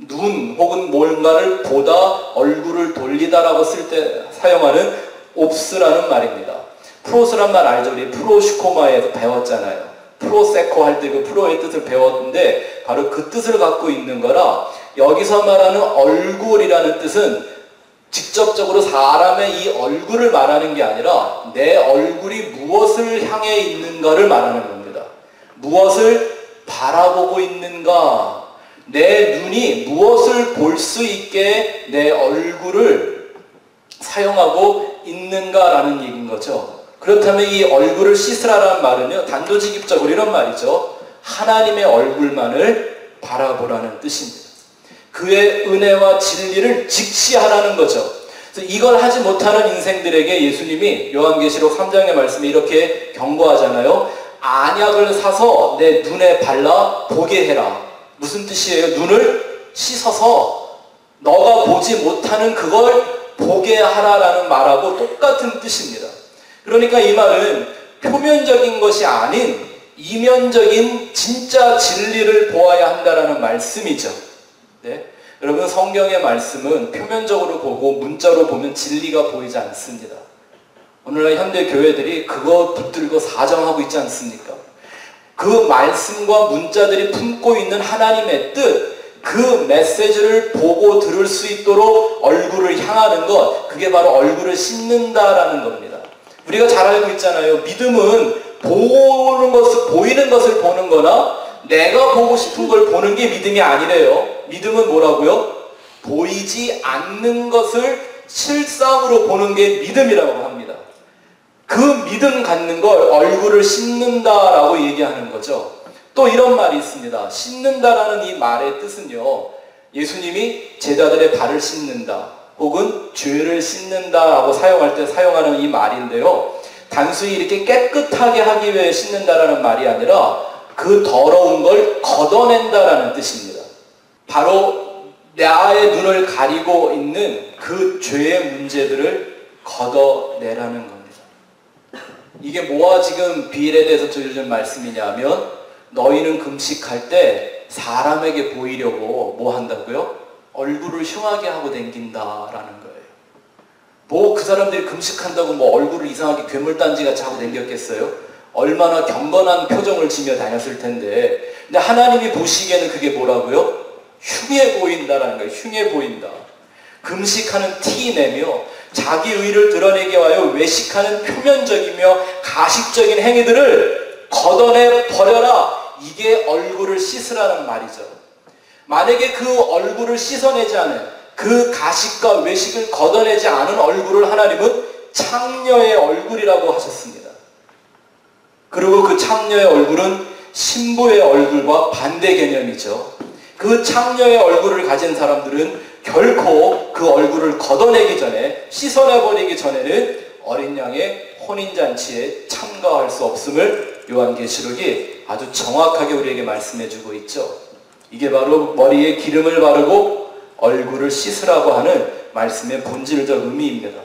눈 혹은 뭔가를 보다 얼굴을 돌리다라고 쓸 때 사용하는 옵스라는 말입니다. 프로스란 말 알죠? 우리 프로슈코마에서 배웠잖아요. 프로세코 할 때 그 프로의 뜻을 배웠는데 바로 그 뜻을 갖고 있는 거라 여기서 말하는 얼굴이라는 뜻은 직접적으로 사람의 이 얼굴을 말하는 게 아니라 내 얼굴이 무엇을 향해 있는가를 말하는 겁니다. 무엇을 바라보고 있는가? 내 눈이 무엇을 볼 수 있게 내 얼굴을 사용하고 있는가라는 얘기인 거죠. 그렇다면 이 얼굴을 씻으라라는 말은요, 단도직입적으로 이런 말이죠. 하나님의 얼굴만을 바라보라는 뜻입니다. 그의 은혜와 진리를 직시하라는 거죠. 그래서 이걸 하지 못하는 인생들에게 예수님이 요한계시록 3장의 말씀에 이렇게 경고하잖아요. 안약을 사서 내 눈에 발라 보게 해라. 무슨 뜻이에요? 눈을 씻어서 너가 보지 못하는 그걸 보게 하라라는 말하고 똑같은 뜻입니다. 그러니까 이 말은 표면적인 것이 아닌 이면적인 진짜 진리를 보아야 한다라는 말씀이죠. 네? 여러분, 성경의 말씀은 표면적으로 보고 문자로 보면 진리가 보이지 않습니다. 오늘날 현대 교회들이 그거 붙들고 사정하고 있지 않습니까? 그 말씀과 문자들이 품고 있는 하나님의 뜻, 그 메시지를 보고 들을 수 있도록 얼굴을 향하는 것, 그게 바로 얼굴을 씻는다라는 겁니다. 우리가 잘 알고 있잖아요. 믿음은 보이는 것을 보는 거나 내가 보고 싶은 걸 보는 게 믿음이 아니래요. 믿음은 뭐라고요? 보이지 않는 것을 실상으로 보는 게 믿음이라고 합니다. 그 믿음 갖는 걸 얼굴을 씻는다라고 얘기하는 거죠. 또 이런 말이 있습니다. 씻는다라는 이 말의 뜻은요, 예수님이 제자들의 발을 씻는다 혹은 죄를 씻는다라고 사용할 때 사용하는 이 말인데요, 단순히 이렇게 깨끗하게 하기 위해 씻는다라는 말이 아니라 그 더러운 걸 걷어낸다라는 뜻입니다. 바로 나의 눈을 가리고 있는 그 죄의 문제들을 걷어내라는 겁니다. 이게 뭐와 지금 비일에 대해서 드리는 말씀이냐면, 너희는 금식할 때 사람에게 보이려고 뭐 한다고요? 얼굴을 흉하게 하고 다닌다라는 거예요. 뭐 그 사람들이 금식한다고 뭐 얼굴을 이상하게 괴물단지같이 하고 다녔겠어요? 얼마나 경건한 표정을 지며 다녔을 텐데. 근데 하나님이 보시기에는 그게 뭐라고요? 흉해 보인다라는 거예요. 흉해 보인다. 금식하는 티 내며 자기 의를 드러내기 위하여 외식하는 표면적이며 가식적인 행위들을 걷어내 버려라. 이게 얼굴을 씻으라는 말이죠. 만약에 그 얼굴을 씻어내지 않은, 그 가식과 외식을 걷어내지 않은 얼굴을 하나님은 창녀의 얼굴이라고 하셨습니다. 그리고 그 창녀의 얼굴은 신부의 얼굴과 반대 개념이죠. 그 창녀의 얼굴을 가진 사람들은 결코 그 얼굴을 걷어내기 전에, 씻어내버리기 전에는 어린 양의 혼인잔치에 참가할 수 없음을 요한계시록이 아주 정확하게 우리에게 말씀해주고 있죠. 이게 바로 머리에 기름을 바르고 얼굴을 씻으라고 하는 말씀의 본질적 의미입니다.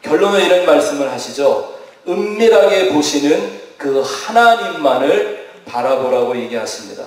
결론은 이런 말씀을 하시죠. 은밀하게 보시는 그 하나님만을 바라보라고 얘기하십니다.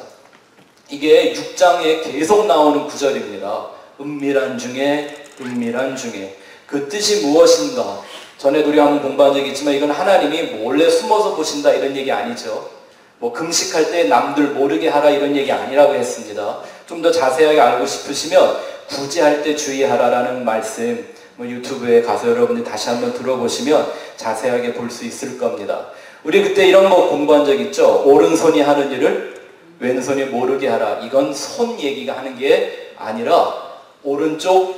이게 6장에 계속 나오는 구절입니다. 은밀한 중에 은밀한 중에. 그 뜻이 무엇인가? 전에도 우리 한번 공부한 적이 있지만 이건 하나님이 몰래 숨어서 보신다 이런 얘기 아니죠. 뭐 금식할 때 남들 모르게 하라 이런 얘기 아니라고 했습니다. 좀 더 자세하게 알고 싶으시면 굳이 할 때 주의하라라는 말씀, 뭐 유튜브에 가서 여러분들 다시 한번 들어보시면 자세하게 볼 수 있을 겁니다. 우리 그때 이런 거 공부한 적 있죠. 오른손이 하는 일을 왼손이 모르게 하라. 이건 손 얘기가 하는 게 아니라 오른쪽,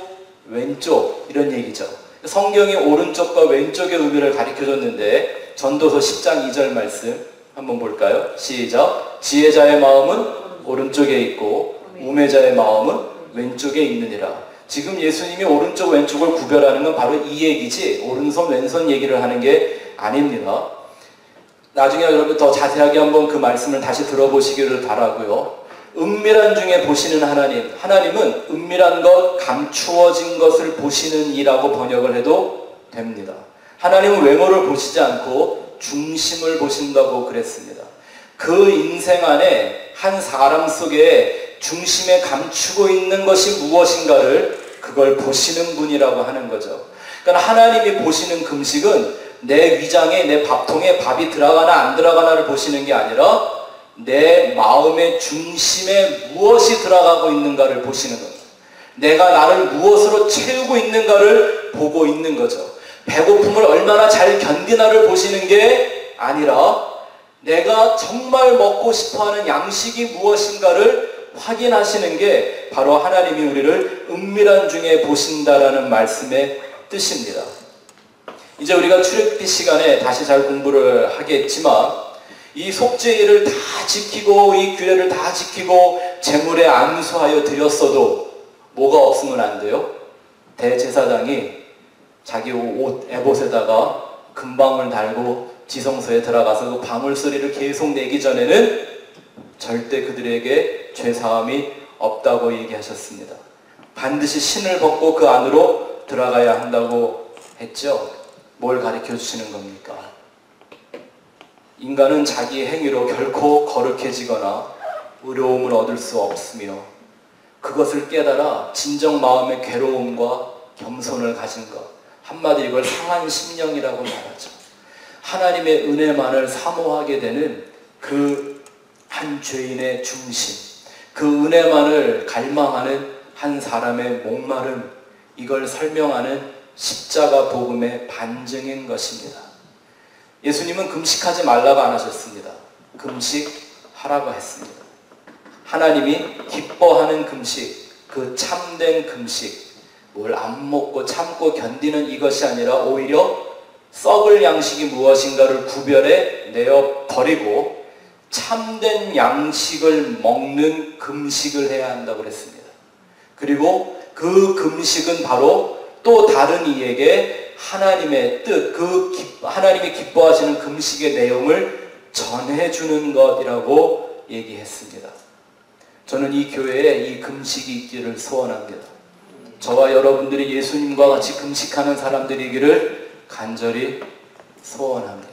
왼쪽 이런 얘기죠. 성경이 오른쪽과 왼쪽의 의미를 가르쳐줬는데 전도서 10장 2절 말씀 한번 볼까요? 시작. 지혜자의 마음은 오른쪽에 있고 우매자의 마음은 왼쪽에 있느니라. 지금 예수님이 오른쪽 왼쪽을 구별하는 건 바로 이 얘기지 오른손 왼손 얘기를 하는 게 아닙니다. 나중에 여러분 더 자세하게 한번 그 말씀을 다시 들어보시기를 바라고요. 은밀한 중에 보시는 하나님, 하나님은 은밀한 것, 감추어진 것을 보시는 이라고 번역을 해도 됩니다. 하나님은 외모를 보시지 않고 중심을 보신다고 그랬습니다. 그 인생 안에 한 사람 속에 중심에 감추고 있는 것이 무엇인가를 그걸 보시는 분이라고 하는 거죠. 그러니까 하나님이 보시는 금식은 내 위장에, 내 밥통에 밥이 들어가나 안 들어가나를 보시는 게 아니라 내 마음의 중심에 무엇이 들어가고 있는가를 보시는 겁니다. 내가 나를 무엇으로 채우고 있는가를 보고 있는 거죠. 배고픔을 얼마나 잘 견디나를 보시는 게 아니라 내가 정말 먹고 싶어하는 양식이 무엇인가를 확인하시는 게 바로 하나님이 우리를 은밀한 중에 보신다라는 말씀의 뜻입니다. 이제 우리가 출애굽기 시간에 다시 잘 공부를 하겠지만 이 속죄일을 다 지키고 이 규례를 다 지키고 제물에 안수하여 드렸어도 뭐가 없으면 안 돼요? 대제사장이 자기 옷 에봇에다가 금방울 달고 지성소에 들어가서 그 방울 소리를 계속 내기 전에는 절대 그들에게 죄사함이 없다고 얘기하셨습니다. 반드시 신을 벗고 그 안으로 들어가야 한다고 했죠. 뭘 가르쳐 주시는 겁니까? 인간은 자기 행위로 결코 거룩해지거나 의로움을 얻을 수 없으며 그것을 깨달아 진정 마음의 괴로움과 겸손을 가진 것, 한마디로 이걸 상한 심령이라고 말하죠. 하나님의 은혜만을 사모하게 되는 그 한 죄인의 중심, 그 은혜만을 갈망하는 한 사람의 목마름, 이걸 설명하는 십자가 복음의 반증인 것입니다. 예수님은 금식하지 말라고 안 하셨습니다. 금식하라고 했습니다. 하나님이 기뻐하는 금식, 그 참된 금식, 뭘 안 먹고 참고 견디는 이것이 아니라 오히려 썩을 양식이 무엇인가를 구별해 내어 버리고 참된 양식을 먹는 금식을 해야 한다고 그랬습니다. 그리고 그 금식은 바로 또 다른 이에게 하나님의 뜻, 하나님이 기뻐하시는 금식의 내용을 전해주는 것이라고 얘기했습니다. 저는 이 교회에 이 금식이 있기를 소원합니다. 저와 여러분들이 예수님과 같이 금식하는 사람들이기를 간절히 소원합니다.